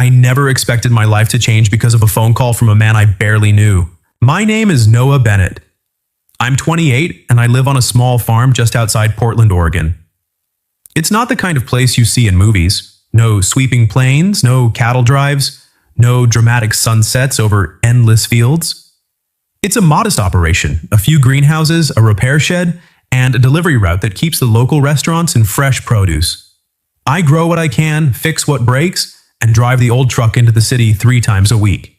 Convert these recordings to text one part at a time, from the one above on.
I never expected my life to change because of a phone call from a man I barely knew. My name is Noah Bennett. I'm 28 and I live on a small farm just outside Portland, Oregon. It's not the kind of place you see in movies. No sweeping plains, no cattle drives, no dramatic sunsets over endless fields. It's a modest operation, a few greenhouses, a repair shed, and a delivery route that keeps the local restaurants in fresh produce. I grow what I can, fix what breaks, and drive the old truck into the city 3 times a week.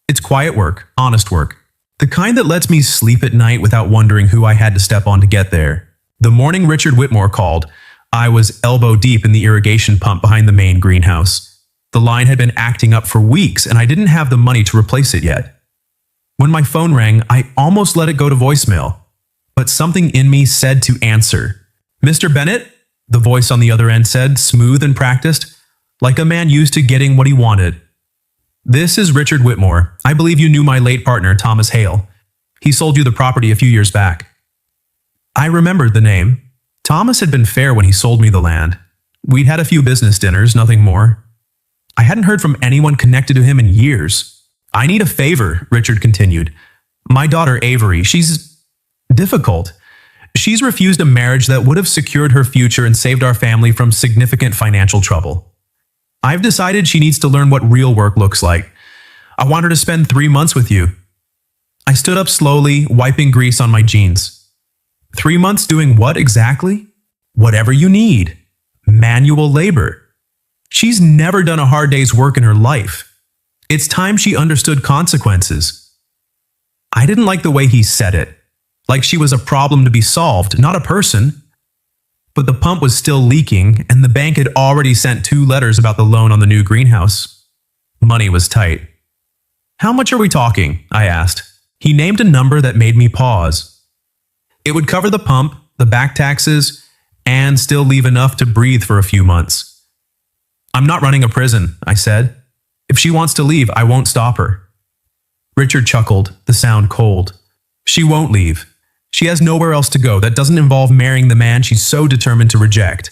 It's quiet work, honest work. The kind that lets me sleep at night without wondering who I had to step on to get there. The morning Richard Whitmore called, I was elbow deep in the irrigation pump behind the main greenhouse. The line had been acting up for weeks and I didn't have the money to replace it yet. When my phone rang, I almost let it go to voicemail. But something in me said to answer. "Mr. Bennett?" the voice on the other end said, smooth and practiced, like a man used to getting what he wanted. "This is Richard Whitmore. I believe you knew my late partner, Thomas Hale. He sold you the property a few years back." I remembered the name. Thomas had been fair when he sold me the land. We'd had a few business dinners, nothing more. I hadn't heard from anyone connected to him in years. "I need a favor," Richard continued. "My daughter Avery, she's difficult. She's refused a marriage that would have secured her future and saved our family from significant financial trouble. I've decided she needs to learn what real work looks like. I want her to spend 3 months with you." I stood up slowly, wiping grease on my jeans. 3 months doing what exactly? Whatever you need. Manual labor. She's never done a hard day's work in her life. It's time she understood consequences. I didn't like the way he said it. Like she was a problem to be solved, not a person. But the pump was still leaking, and the bank had already sent 2 letters about the loan on the new greenhouse. Money was tight. "How much are we talking?" I asked. He named a number that made me pause. It would cover the pump, the back taxes, and still leave enough to breathe for a few months. "I'm not running a prison," I said. "If she wants to leave, I won't stop her." Richard chuckled, the sound cold. "She won't leave. She has nowhere else to go that doesn't involve marrying the man she's so determined to reject."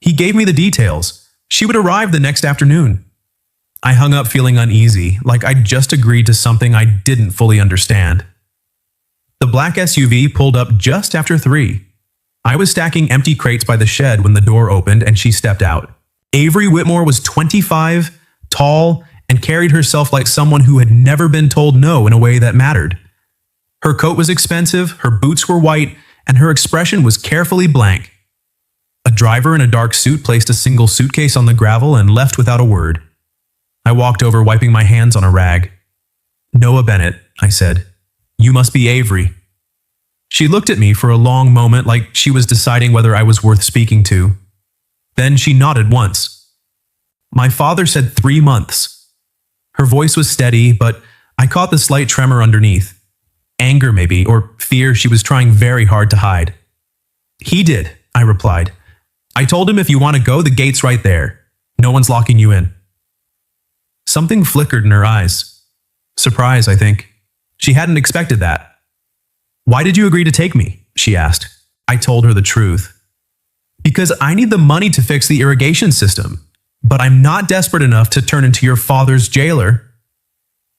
He gave me the details. She would arrive the next afternoon. I hung up feeling uneasy, like I'd just agreed to something I didn't fully understand. The black SUV pulled up just after 3. I was stacking empty crates by the shed when the door opened and she stepped out. Avery Whitmore was 25, tall, and carried herself like someone who had never been told no in a way that mattered. Her coat was expensive, her boots were white, and her expression was carefully blank. A driver in a dark suit placed a single suitcase on the gravel and left without a word. I walked over, wiping my hands on a rag. "Noah Bennett," I said. "You must be Avery." She looked at me for a long moment like she was deciding whether I was worth speaking to. Then she nodded once. "My father said 3 months." Her voice was steady, but I caught the slight tremor underneath. Anger maybe, or fear she was trying very hard to hide. "He did," I replied. "I told him if you want to go, the gate's right there. No one's locking you in." Something flickered in her eyes. Surprise, I think. She hadn't expected that. "Why did you agree to take me?" she asked. I told her the truth. "Because I need the money to fix the irrigation system, but I'm not desperate enough to turn into your father's jailer."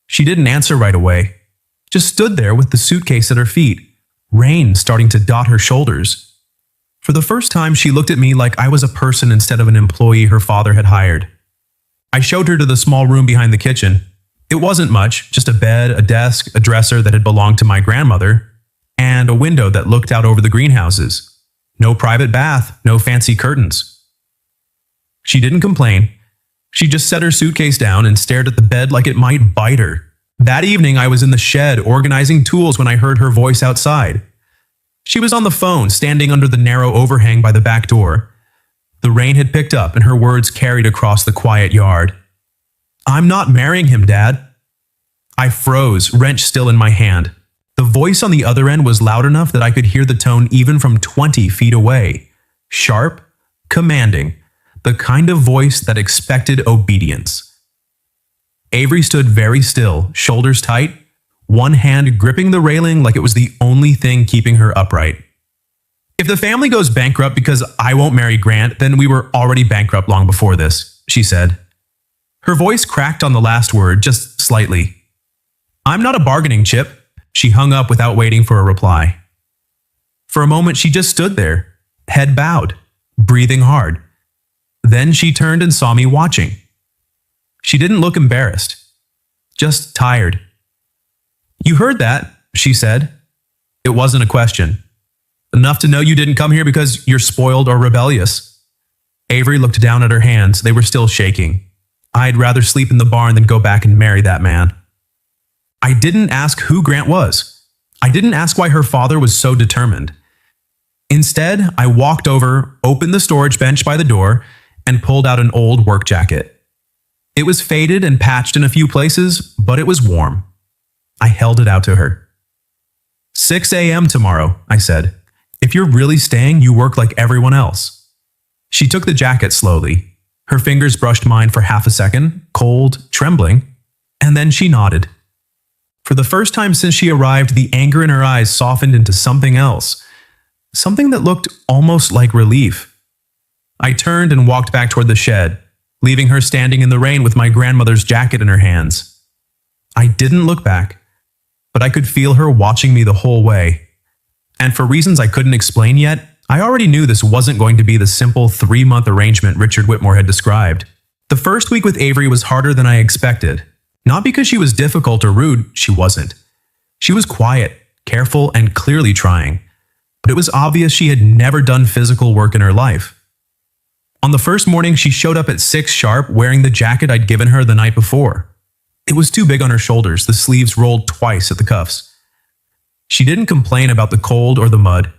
She didn't answer right away, just stood there with the suitcase at her feet, rain starting to dot her shoulders. For the first time, she looked at me like I was a person instead of an employee her father had hired. I showed her to the small room behind the kitchen. It wasn't much, just a bed, a desk, a dresser that had belonged to my grandmother, and a window that looked out over the greenhouses. No private bath, no fancy curtains. She didn't complain. She just set her suitcase down and stared at the bed like it might bite her. That evening, I was in the shed organizing tools when I heard her voice outside. She was on the phone, standing under the narrow overhang by the back door. The rain had picked up and her words carried across the quiet yard. "I'm not marrying him, Dad." I froze, wrench still in my hand. The voice on the other end was loud enough that I could hear the tone even from 20 feet away. Sharp, commanding, the kind of voice that expected obedience. Avery stood very still, shoulders tight, one hand gripping the railing like it was the only thing keeping her upright. "If the family goes bankrupt because I won't marry Grant, then we were already bankrupt long before this," she said. Her voice cracked on the last word, just slightly. I'm not a bargaining chip. She hung up without waiting for a reply. For a moment, she just stood there, head bowed, breathing hard. Then she turned and saw me watching. She didn't look embarrassed, just tired. You heard that, she said. It wasn't a question. Enough to know you didn't come here because you're spoiled or rebellious. Avery looked down at her hands. They were still shaking. I'd rather sleep in the barn than go back and marry that man. I didn't ask who Grant was. I didn't ask why her father was so determined. Instead, I walked over, opened the storage bench by the door, and pulled out an old work jacket. It was faded and patched in a few places, but it was warm. I held it out to her. 6 a.m. tomorrow, I said. If you're really staying, you work like everyone else. She took the jacket slowly. Her fingers brushed mine for half a second, cold, trembling, and then she nodded. For the first time since she arrived, the anger in her eyes softened into something else, something that looked almost like relief. I turned and walked back toward the shed, leaving her standing in the rain with my grandmother's jacket in her hands. I didn't look back, but I could feel her watching me the whole way. And for reasons I couldn't explain yet, I already knew this wasn't going to be the simple 3-month arrangement Richard Whitmore had described. The first week with Avery was harder than I expected. Not because she was difficult or rude, she wasn't. She was quiet, careful, and clearly trying. But it was obvious she had never done physical work in her life. On the first morning, she showed up at 6 sharp wearing the jacket I'd given her the night before. It was too big on her shoulders, the sleeves rolled twice at the cuffs. She didn't complain about the cold or the mud.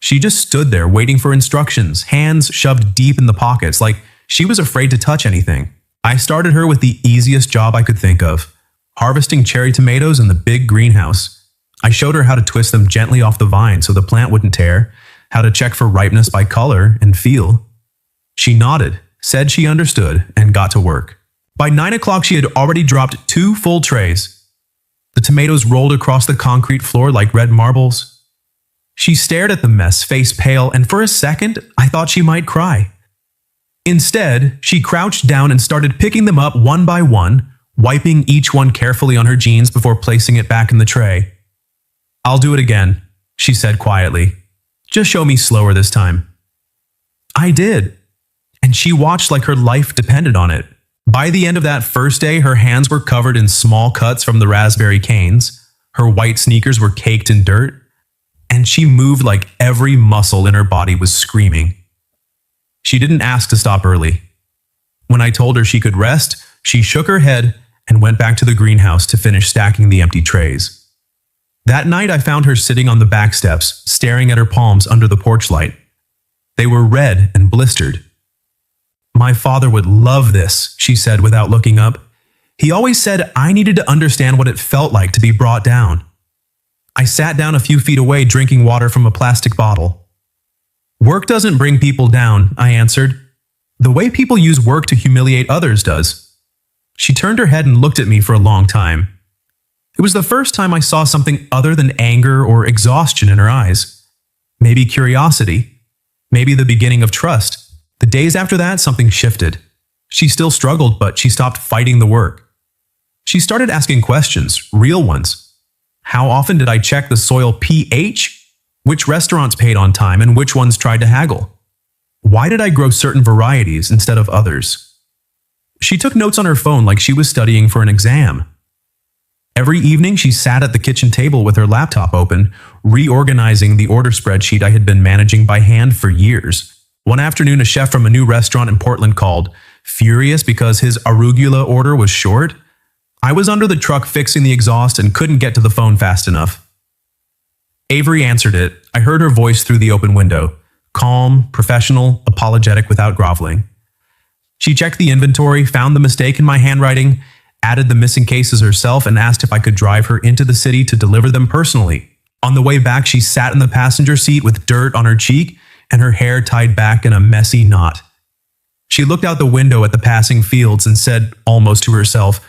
She just stood there waiting for instructions, hands shoved deep in the pockets like she was afraid to touch anything. I started her with the easiest job I could think of, harvesting cherry tomatoes in the big greenhouse. I showed her how to twist them gently off the vine so the plant wouldn't tear, how to check for ripeness by color and feel. She nodded, said she understood, and got to work. By 9 o'clock, she had already dropped 2 full trays. The tomatoes rolled across the concrete floor like red marbles. She stared at the mess, face pale, and for a second, I thought she might cry. Instead, she crouched down and started picking them up one by one, wiping each one carefully on her jeans before placing it back in the tray. I'll do it again, she said quietly. Just show me slower this time. I did, and she watched like her life depended on it. By the end of that first day, her hands were covered in small cuts from the raspberry canes, her white sneakers were caked in dirt, and she moved like every muscle in her body was screaming. She didn't ask to stop early. When I told her she could rest, she shook her head and went back to the greenhouse to finish stacking the empty trays. That night, I found her sitting on the back steps, staring at her palms under the porch light. They were red and blistered. My father would love this, she said without looking up. He always said I needed to understand what it felt like to be brought down. I sat down a few feet away drinking water from a plastic bottle. Work doesn't bring people down, I answered. The way people use work to humiliate others does. She turned her head and looked at me for a long time. It was the first time I saw something other than anger or exhaustion in her eyes. Maybe curiosity. Maybe the beginning of trust. The days after that, something shifted. She still struggled, but she stopped fighting the work. She started asking questions, real ones. How often did I check the soil pH? Which restaurants paid on time and which ones tried to haggle? Why did I grow certain varieties instead of others? She took notes on her phone like she was studying for an exam. Every evening, she sat at the kitchen table with her laptop open, reorganizing the order spreadsheet I had been managing by hand for years. One afternoon, a chef from a new restaurant in Portland called, furious because his arugula order was short. I was under the truck fixing the exhaust and couldn't get to the phone fast enough. Avery answered it. I heard her voice through the open window, calm, professional, apologetic without groveling. She checked the inventory, found the mistake in my handwriting, added the missing cases herself, and asked if I could drive her into the city to deliver them personally. On the way back, she sat in the passenger seat with dirt on her cheek and her hair tied back in a messy knot. She looked out the window at the passing fields and said, almost to herself,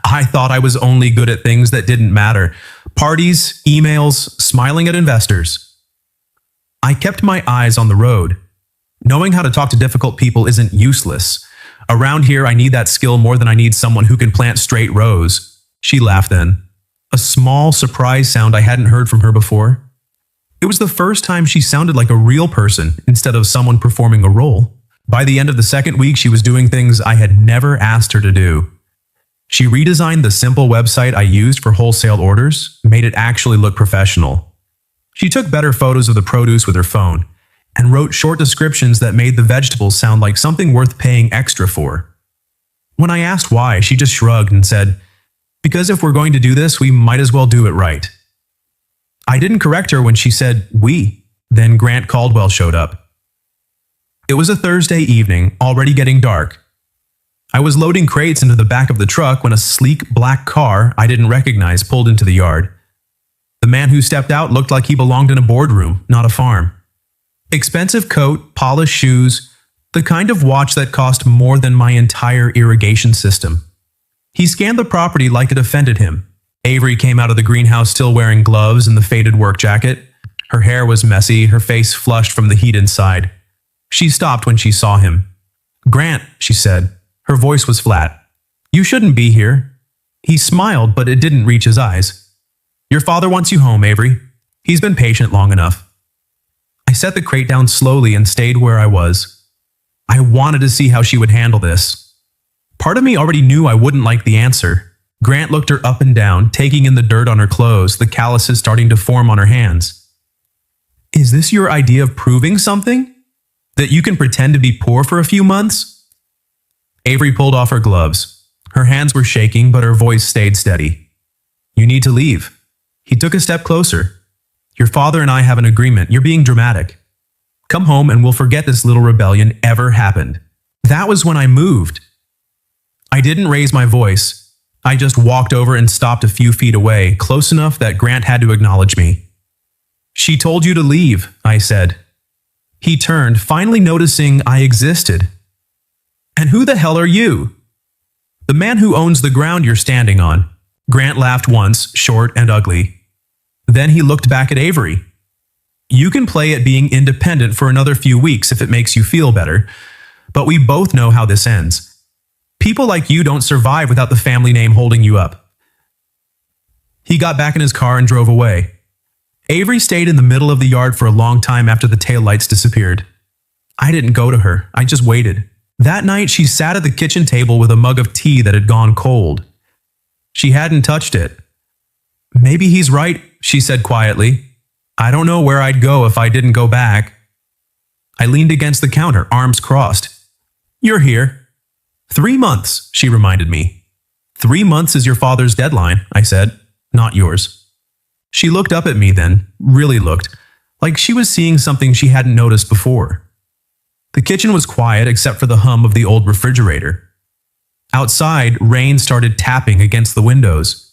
I thought I was only good at things that didn't matter. Parties, emails, smiling at investors. I kept my eyes on the road. Knowing how to talk to difficult people isn't useless. Around here, I need that skill more than I need someone who can plant straight rows. She laughed then. A small surprise sound I hadn't heard from her before. It was the first time she sounded like a real person instead of someone performing a role. By the end of the second week, she was doing things I had never asked her to do. She redesigned the simple website I used for wholesale orders, made it actually look professional. She took better photos of the produce with her phone, and wrote short descriptions that made the vegetables sound like something worth paying extra for. When I asked why, she just shrugged and said, "Because if we're going to do this, we might as well do it right." I didn't correct her when she said "we." Then Grant Caldwell showed up. It was a Thursday evening, already getting dark. I was loading crates into the back of the truck when a sleek black car I didn't recognize pulled into the yard. The man who stepped out looked like he belonged in a boardroom, not a farm. Expensive coat, polished shoes, the kind of watch that cost more than my entire irrigation system. He scanned the property like it offended him. Avery came out of the greenhouse still wearing gloves and the faded work jacket. Her hair was messy, her face flushed from the heat inside. She stopped when she saw him. "Grant," she said. Her voice was flat. "You shouldn't be here." He smiled, but it didn't reach his eyes. "Your father wants you home, Avery. He's been patient long enough." I set the crate down slowly and stayed where I was. I wanted to see how she would handle this. Part of me already knew I wouldn't like the answer. Grant looked her up and down, taking in the dirt on her clothes, the calluses starting to form on her hands. "Is this your idea of proving something? That you can pretend to be poor for a few months?" Avery pulled off her gloves. Her hands were shaking, but her voice stayed steady. "You need to leave." He took a step closer. "Your father and I have an agreement. You're being dramatic. Come home and we'll forget this little rebellion ever happened." That was when I moved. I didn't raise my voice. I just walked over and stopped a few feet away, close enough that Grant had to acknowledge me. "She told you to leave," I said. He turned, finally noticing I existed. "And who the hell are you?" "The man who owns the ground you're standing on." Grant laughed once, short and ugly. Then he looked back at Avery. "You can play at being independent for another few weeks if it makes you feel better, but we both know how this ends. People like you don't survive without the family name holding you up." He got back in his car and drove away. Avery stayed in the middle of the yard for a long time after the taillights disappeared. I didn't go to her, I just waited. That night, she sat at the kitchen table with a mug of tea that had gone cold. She hadn't touched it. "Maybe he's right," she said quietly. "I don't know where I'd go if I didn't go back." I leaned against the counter, arms crossed. "You're here." 3 months, she reminded me. 3 months is your father's deadline, I said, not yours. She looked up at me then, really looked, like she was seeing something she hadn't noticed before. The kitchen was quiet except for the hum of the old refrigerator. Outside, rain started tapping against the windows.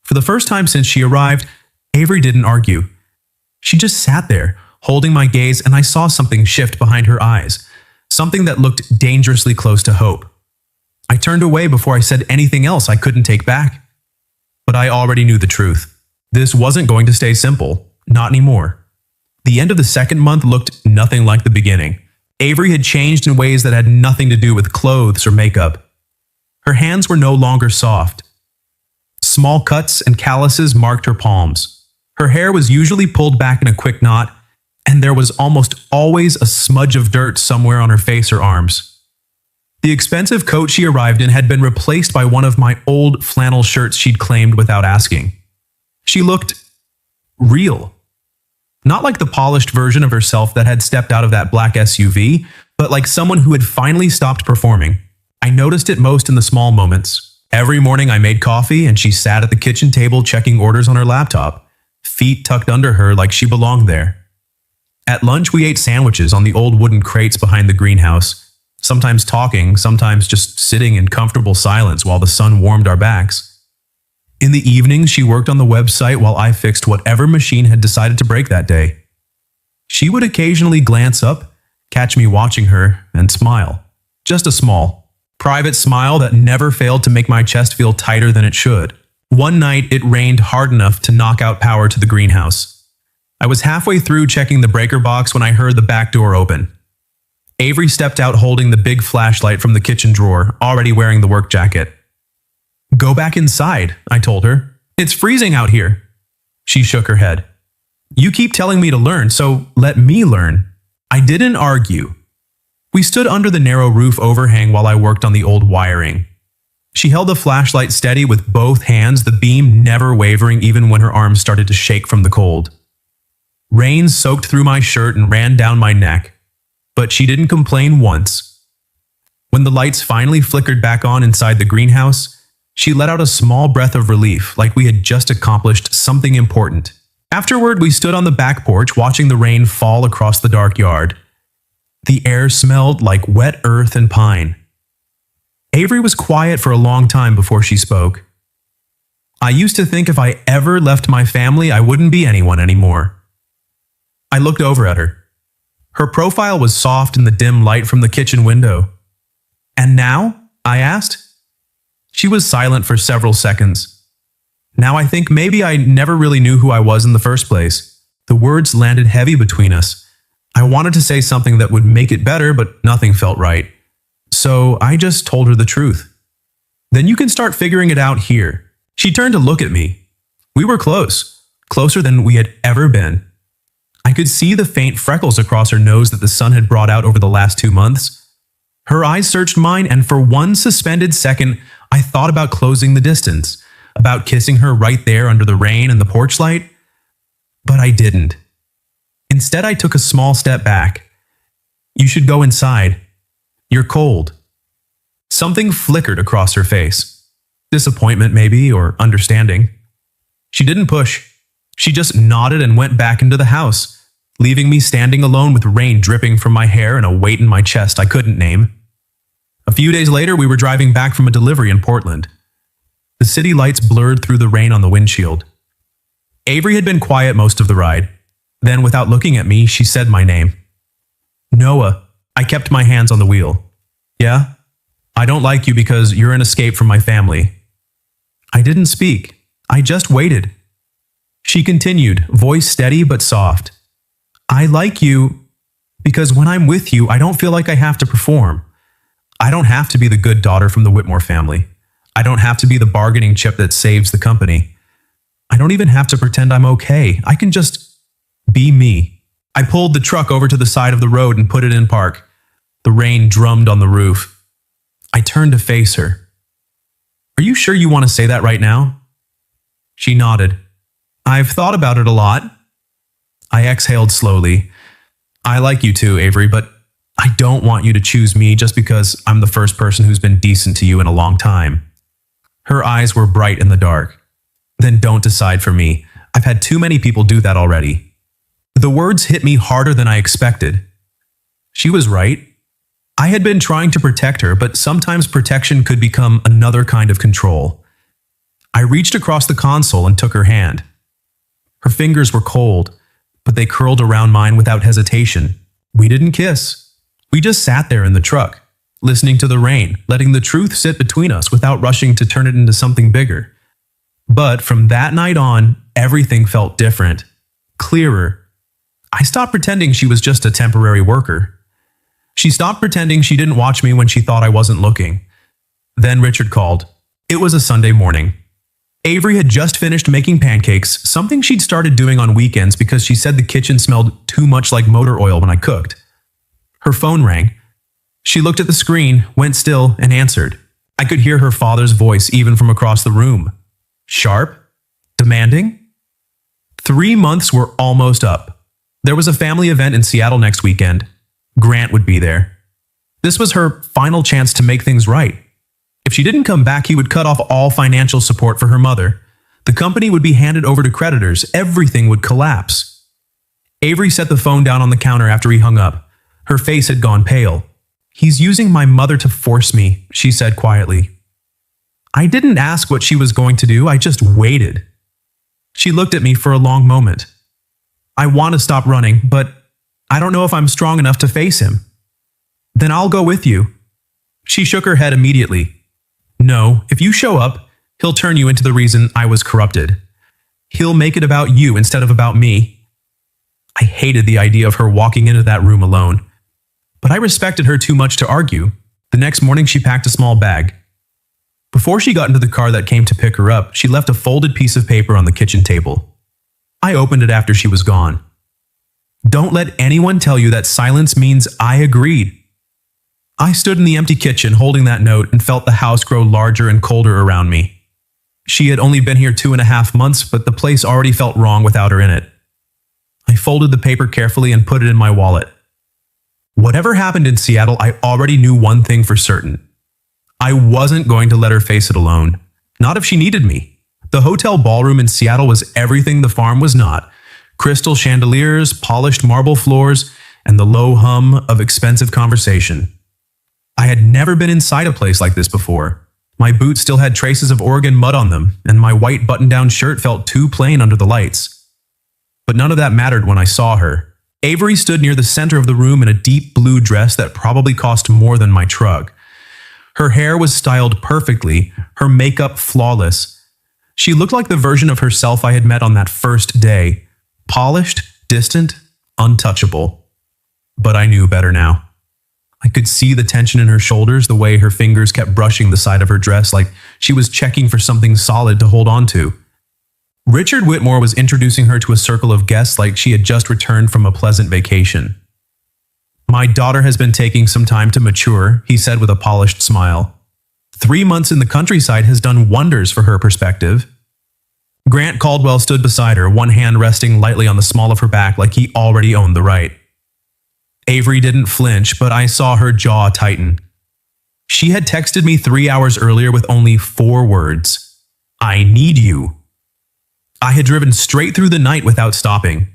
For the first time since she arrived, Avery didn't argue. She just sat there, holding my gaze, and I saw something shift behind her eyes, something that looked dangerously close to hope. I turned away before I said anything else I couldn't take back. But I already knew the truth. This wasn't going to stay simple, not anymore. The end of the second month looked nothing like the beginning. Avery had changed in ways that had nothing to do with clothes or makeup. Her hands were no longer soft. Small cuts and calluses marked her palms. Her hair was usually pulled back in a quick knot, and there was almost always a smudge of dirt somewhere on her face or arms. The expensive coat she arrived in had been replaced by one of my old flannel shirts she'd claimed without asking. She looked real. Not like the polished version of herself that had stepped out of that black SUV, but like someone who had finally stopped performing. I noticed it most in the small moments. Every morning I made coffee and she sat at the kitchen table checking orders on her laptop, feet tucked under her like she belonged there. At lunch we ate sandwiches on the old wooden crates behind the greenhouse, sometimes talking, sometimes just sitting in comfortable silence while the sun warmed our backs. In the evenings, she worked on the website while I fixed whatever machine had decided to break that day. She would occasionally glance up, catch me watching her, and smile. Just a small, private smile that never failed to make my chest feel tighter than it should. One night, it rained hard enough to knock out power to the greenhouse. I was halfway through checking the breaker box when I heard the back door open. Avery stepped out holding the big flashlight from the kitchen drawer, already wearing the work jacket. "Go back inside," I told her. "It's freezing out here." She shook her head. "You keep telling me to learn, so let me learn." I didn't argue. We stood under the narrow roof overhang while I worked on the old wiring. She held the flashlight steady with both hands, the beam never wavering even when her arms started to shake from the cold. Rain soaked through my shirt and ran down my neck, but she didn't complain once. When the lights finally flickered back on inside the greenhouse, she let out a small breath of relief, like we had just accomplished something important. Afterward, we stood on the back porch watching the rain fall across the dark yard. The air smelled like wet earth and pine. Avery was quiet for a long time before she spoke. "I used to think if I ever left my family, I wouldn't be anyone anymore." I looked over at her. Her profile was soft in the dim light from the kitchen window. "And now?" I asked. She was silent for several seconds. "Now I think maybe I never really knew who I was in the first place." The words landed heavy between us. I wanted to say something that would make it better, but nothing felt right. So I just told her the truth. "Then you can start figuring it out here." She turned to look at me. We were close, closer than we had ever been. I could see the faint freckles across her nose that the sun had brought out over the last 2 months. Her eyes searched mine, and for one suspended second, I thought about closing the distance, about kissing her right there under the rain and the porch light. But I didn't. Instead, I took a small step back. "You should go inside. You're cold." Something flickered across her face. Disappointment, maybe, or understanding. She didn't push. She just nodded and went back into the house, leaving me standing alone with rain dripping from my hair and a weight in my chest I couldn't name. A few days later, we were driving back from a delivery in Portland. The city lights blurred through the rain on the windshield. Avery had been quiet most of the ride. Then, without looking at me, she said my name. "Noah." I kept my hands on the wheel. "Yeah? I don't like you because you're an escape from my family." I didn't speak. I just waited. She continued, voice steady but soft. "I like you because when I'm with you, I don't feel like I have to perform. I don't have to be the good daughter from the Whitmore family. I don't have to be the bargaining chip that saves the company. I don't even have to pretend I'm okay. I can just be me." I pulled the truck over to the side of the road and put it in park. The rain drummed on the roof. I turned to face her. "Are you sure you want to say that right now?" She nodded. "I've thought about it a lot." I exhaled slowly. "I like you too, Avery, but I don't want you to choose me just because I'm the first person who's been decent to you in a long time." Her eyes were bright in the dark. "Then don't decide for me. I've had too many people do that already." The words hit me harder than I expected. She was right. I had been trying to protect her, but sometimes protection could become another kind of control. I reached across the console and took her hand. Her fingers were cold, but they curled around mine without hesitation. We didn't kiss. We just sat there in the truck, listening to the rain, letting the truth sit between us without rushing to turn it into something bigger. But from that night on, everything felt different, clearer. I stopped pretending she was just a temporary worker. She stopped pretending she didn't watch me when she thought I wasn't looking. Then Richard called. It was a Sunday morning. Avery had just finished making pancakes, something she'd started doing on weekends because she said the kitchen smelled too much like motor oil when I cooked. Her phone rang. She looked at the screen, went still, and answered. I could hear her father's voice even from across the room. Sharp? Demanding? 3 months were almost up. There was a family event in Seattle next weekend. Grant would be there. This was her final chance to make things right. If she didn't come back, he would cut off all financial support for her mother. The company would be handed over to creditors. Everything would collapse. Avery set the phone down on the counter after he hung up. Her face had gone pale. "He's using my mother to force me," she said quietly. I didn't ask what she was going to do, I just waited. She looked at me for a long moment. "I want to stop running, but I don't know if I'm strong enough to face him." "Then I'll go with you." She shook her head immediately. "No, if you show up, he'll turn you into the reason I was corrupted. He'll make it about you instead of about me." I hated the idea of her walking into that room alone. But I respected her too much to argue. The next morning, she packed a small bag. Before she got into the car that came to pick her up, she left a folded piece of paper on the kitchen table. I opened it after she was gone. Don't let anyone tell you that silence means I agreed. I stood in the empty kitchen holding that note and felt the house grow larger and colder around me. She had only been here 2.5 months, but the place already felt wrong without her in it. I folded the paper carefully and put it in my wallet. Whatever happened in Seattle, I already knew one thing for certain. I wasn't going to let her face it alone. Not if she needed me. The hotel ballroom in Seattle was everything the farm was not. Crystal chandeliers, polished marble floors, and the low hum of expensive conversation. I had never been inside a place like this before. My boots still had traces of Oregon mud on them, and my white button-down shirt felt too plain under the lights. But none of that mattered when I saw her. Avery stood near the center of the room in a deep blue dress that probably cost more than my truck. Her hair was styled perfectly, her makeup flawless. She looked like the version of herself I had met on that first day. Polished, distant, untouchable. But I knew better now. I could see the tension in her shoulders, the way her fingers kept brushing the side of her dress like she was checking for something solid to hold on to. Richard Whitmore was introducing her to a circle of guests like she had just returned from a pleasant vacation. My daughter has been taking some time to mature, he said with a polished smile. 3 months in the countryside has done wonders for her perspective. Grant Caldwell stood beside her, one hand resting lightly on the small of her back like he already owned the right. Avery didn't flinch, but I saw her jaw tighten. She had texted me 3 hours earlier with only 4 words. I need you. I had driven straight through the night without stopping.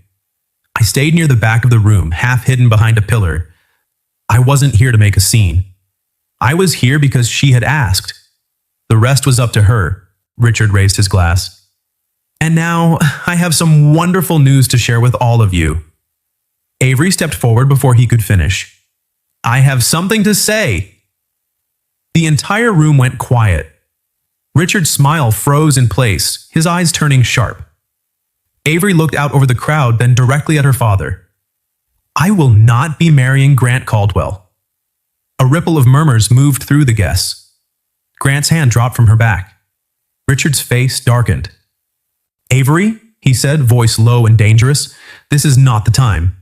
I stayed near the back of the room, half hidden behind a pillar. I wasn't here to make a scene. I was here because she had asked. The rest was up to her. Richard raised his glass. And now, I have some wonderful news to share with all of you. Avery stepped forward before he could finish. I have something to say. The entire room went quiet. Richard's smile froze in place, his eyes turning sharp. Avery looked out over the crowd, then directly at her father. I will not be marrying Grant Caldwell. A ripple of murmurs moved through the guests. Grant's hand dropped from her back. Richard's face darkened. Avery, he said, voice low and dangerous, this is not the time.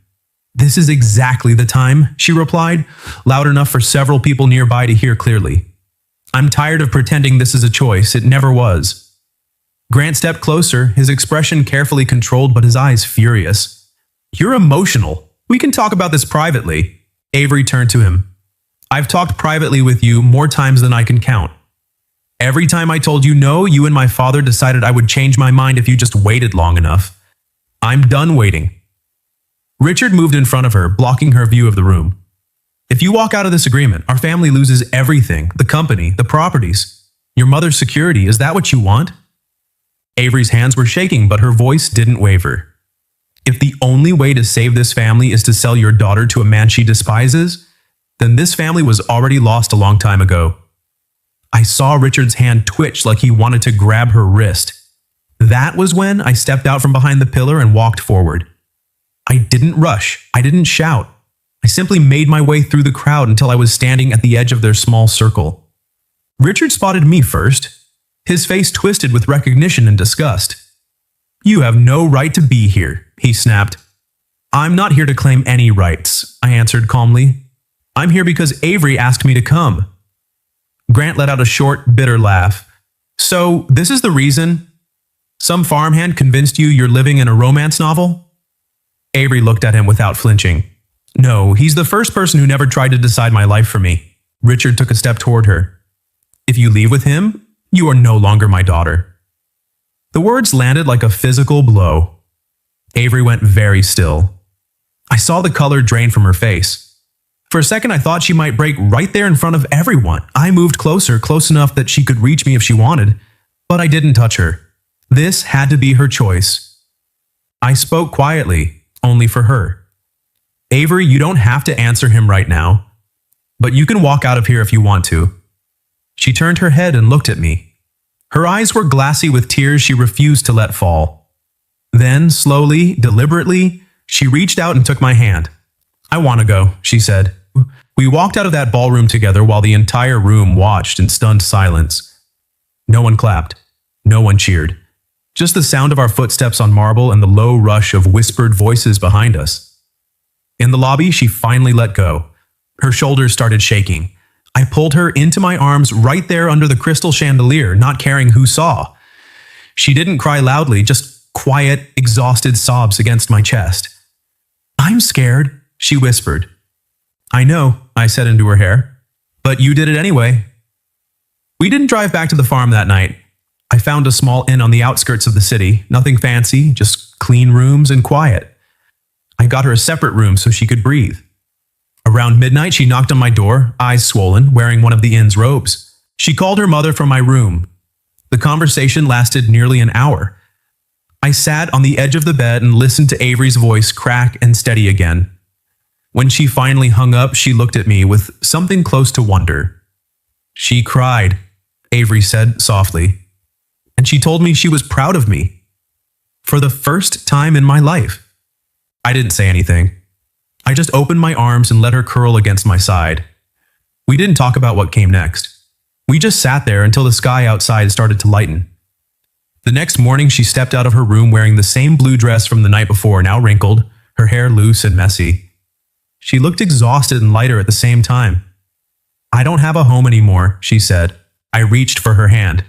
This is exactly the time, she replied, loud enough for several people nearby to hear clearly. I'm tired of pretending this is a choice. It never was. Grant stepped closer, his expression carefully controlled but his eyes furious. You're emotional. We can talk about this privately. Avery turned to him. I've talked privately with you more times than I can count. Every time I told you no, you and my father decided I would change my mind if you just waited long enough. I'm done waiting. Richard moved in front of her, blocking her view of the room. If you walk out of this agreement, our family loses everything, the company, the properties. Your mother's security, is that what you want? Avery's hands were shaking, but her voice didn't waver. If the only way to save this family is to sell your daughter to a man she despises, then this family was already lost a long time ago. I saw Richard's hand twitch like he wanted to grab her wrist. That was when I stepped out from behind the pillar and walked forward. I didn't rush. I didn't shout. I simply made my way through the crowd until I was standing at the edge of their small circle. Richard spotted me first. His face twisted with recognition and disgust. You have no right to be here, he snapped. I'm not here to claim any rights, I answered calmly. I'm here because Avery asked me to come. Grant let out a short, bitter laugh. So, this is the reason? Some farmhand convinced you're living in a romance novel? Avery looked at him without flinching. No, he's the first person who never tried to decide my life for me. Richard took a step toward her. If you leave with him, you are no longer my daughter. The words landed like a physical blow. Avery went very still. I saw the color drain from her face. For a second, I thought she might break right there in front of everyone. I moved closer, close enough that she could reach me if she wanted, but I didn't touch her. This had to be her choice. I spoke quietly, only for her. Avery, you don't have to answer him right now, but you can walk out of here if you want to. She turned her head and looked at me. Her eyes were glassy with tears she refused to let fall. Then, slowly, deliberately, she reached out and took my hand. I want to go, she said. We walked out of that ballroom together while the entire room watched in stunned silence. No one clapped. No one cheered. Just the sound of our footsteps on marble and the low rush of whispered voices behind us. In the lobby, she finally let go. Her shoulders started shaking. I pulled her into my arms right there under the crystal chandelier, not caring who saw. She didn't cry loudly, just quiet, exhausted sobs against my chest. "I'm scared," she whispered. "I know," I said into her hair. "But you did it anyway." We didn't drive back to the farm that night. I found a small inn on the outskirts of the city, nothing fancy, just clean rooms and quiet. I got her a separate room so she could breathe. Around midnight, she knocked on my door, eyes swollen, wearing one of the inn's robes. She called her mother from my room. The conversation lasted nearly an hour. I sat on the edge of the bed and listened to Avery's voice crack and steady again. When she finally hung up, she looked at me with something close to wonder. "She cried," Avery said softly, "and she told me she was proud of me. For the first time in my life." I didn't say anything. I just opened my arms and let her curl against my side. We didn't talk about what came next. We just sat there until the sky outside started to lighten. The next morning, she stepped out of her room wearing the same blue dress from the night before, now wrinkled, her hair loose and messy. She looked exhausted and lighter at the same time. "I don't have a home anymore," she said. I reached for her hand.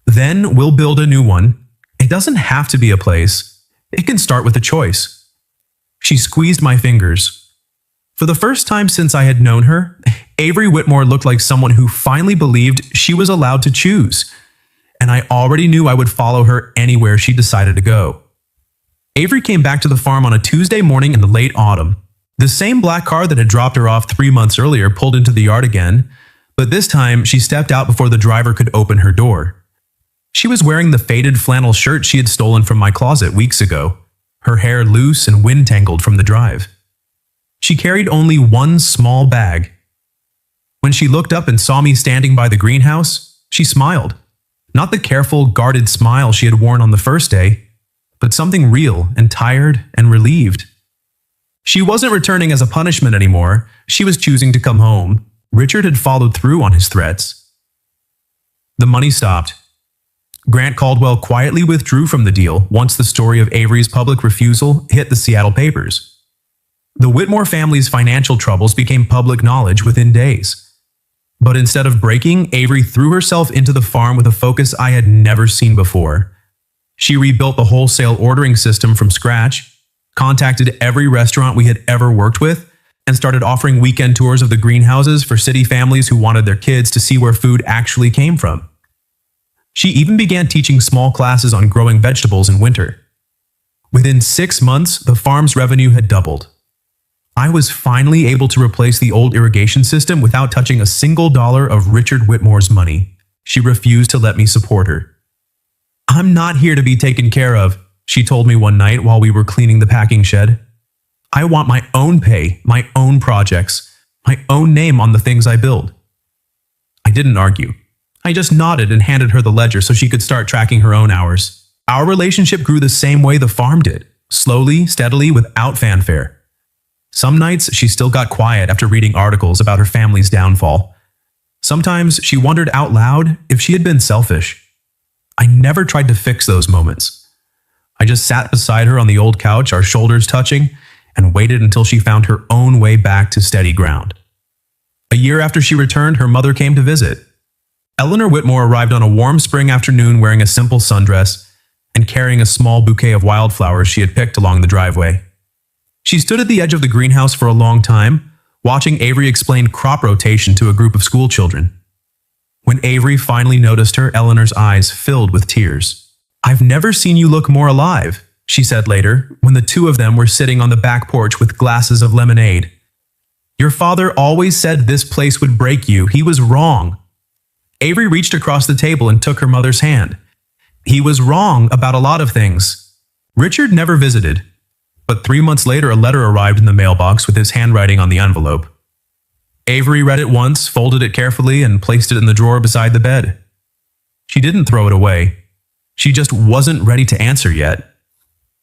"Then we'll build a new one. It doesn't have to be a place. It can start with a choice." She squeezed my fingers. For the first time since I had known her, Avery Whitmore looked like someone who finally believed she was allowed to choose, and I already knew I would follow her anywhere she decided to go. Avery came back to the farm on a Tuesday morning in the late autumn. The same black car that had dropped her off 3 months earlier pulled into the yard again, but this time she stepped out before the driver could open her door. She was wearing the faded flannel shirt she had stolen from my closet weeks ago, her hair loose and wind-tangled from the drive. She carried only one small bag. When she looked up and saw me standing by the greenhouse, she smiled. Not the careful, guarded smile she had worn on the first day, but something real and tired and relieved. She wasn't returning as a punishment anymore. She was choosing to come home. Richard had followed through on his threats. The money stopped. Grant Caldwell quietly withdrew from the deal once the story of Avery's public refusal hit the Seattle papers. The Whitmore family's financial troubles became public knowledge within days. But instead of breaking, Avery threw herself into the farm with a focus I had never seen before. She rebuilt the wholesale ordering system from scratch, contacted every restaurant we had ever worked with, and started offering weekend tours of the greenhouses for city families who wanted their kids to see where food actually came from. She even began teaching small classes on growing vegetables in winter. Within 6 months, the farm's revenue had doubled. I was finally able to replace the old irrigation system without touching a single dollar of Richard Whitmore's money. She refused to let me support her. "I'm not here to be taken care of," she told me one night while we were cleaning the packing shed. "I want my own pay, my own projects, my own name on the things I build." I didn't argue. I just nodded and handed her the ledger so she could start tracking her own hours. Our relationship grew the same way the farm did, slowly, steadily, without fanfare. Some nights, she still got quiet after reading articles about her family's downfall. Sometimes she wondered out loud if she had been selfish. I never tried to fix those moments. I just sat beside her on the old couch, our shoulders touching, and waited until she found her own way back to steady ground. A year after she returned, her mother came to visit. Eleanor Whitmore arrived on a warm spring afternoon wearing a simple sundress and carrying a small bouquet of wildflowers she had picked along the driveway. She stood at the edge of the greenhouse for a long time, watching Avery explain crop rotation to a group of school children. When Avery finally noticed her, Eleanor's eyes filled with tears. "I've never seen you look more alive," she said later, when the two of them were sitting on the back porch with glasses of lemonade. "Your father always said this place would break you. He was wrong." Avery reached across the table and took her mother's hand. "He was wrong about a lot of things." Richard never visited. But 3 months later, a letter arrived in the mailbox with his handwriting on the envelope. Avery read it once, folded it carefully, and placed it in the drawer beside the bed. She didn't throw it away. She just wasn't ready to answer yet.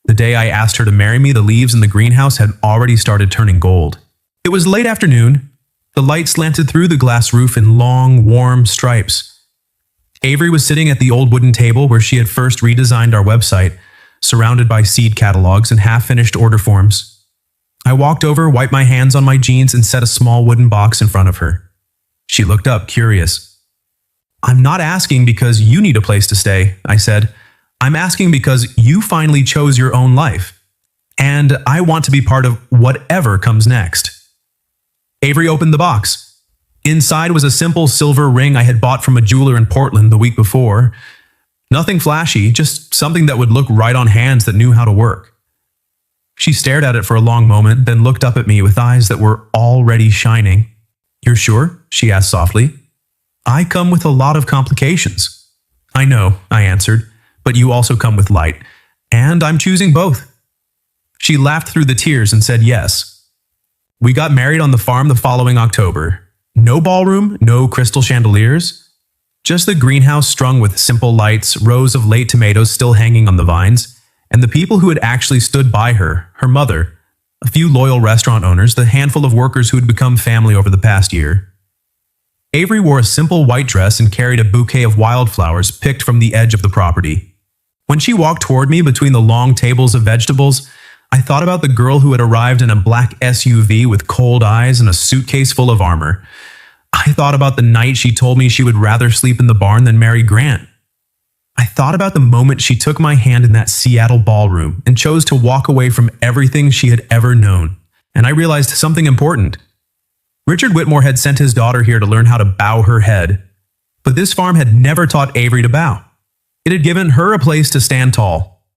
The day I asked her to marry me, the leaves in the greenhouse had already started turning gold. It was late afternoon. The light slanted through the glass roof in long, warm stripes. Avery was sitting at the old wooden table where she had first redesigned our website, surrounded by seed catalogs and half-finished order forms. I walked over, wiped my hands on my jeans, and set a small wooden box in front of her. She looked up, curious. "I'm not asking because you need a place to stay," I said. "I'm asking because you finally chose your own life. And I want to be part of whatever comes next." Avery opened the box. Inside was a simple silver ring I had bought from a jeweler in Portland the week before. Nothing flashy, just something that would look right on hands that knew how to work. She stared at it for a long moment, then looked up at me with eyes that were already shining. "You're sure?" she asked softly. "I come with a lot of complications." "I know," I answered, "but you also come with light, and I'm choosing both." She laughed through the tears and said yes. We got married on the farm the following October. No ballroom, no crystal chandeliers. Just the greenhouse strung with simple lights, rows of late tomatoes still hanging on the vines, and the people who had actually stood by her, her mother, a few loyal restaurant owners, the handful of workers who had become family over the past year. Avery wore a simple white dress and carried a bouquet of wildflowers picked from the edge of the property. When she walked toward me between the long tables of vegetables, I thought about the girl who had arrived in a black SUV with cold eyes and a suitcase full of armor. I thought about the night she told me she would rather sleep in the barn than marry Grant. I thought about the moment she took my hand in that Seattle ballroom and chose to walk away from everything she had ever known. And I realized something important. Richard Whitmore had sent his daughter here to learn how to bow her head. But this farm had never taught Avery to bow. It had given her a place to stand tall.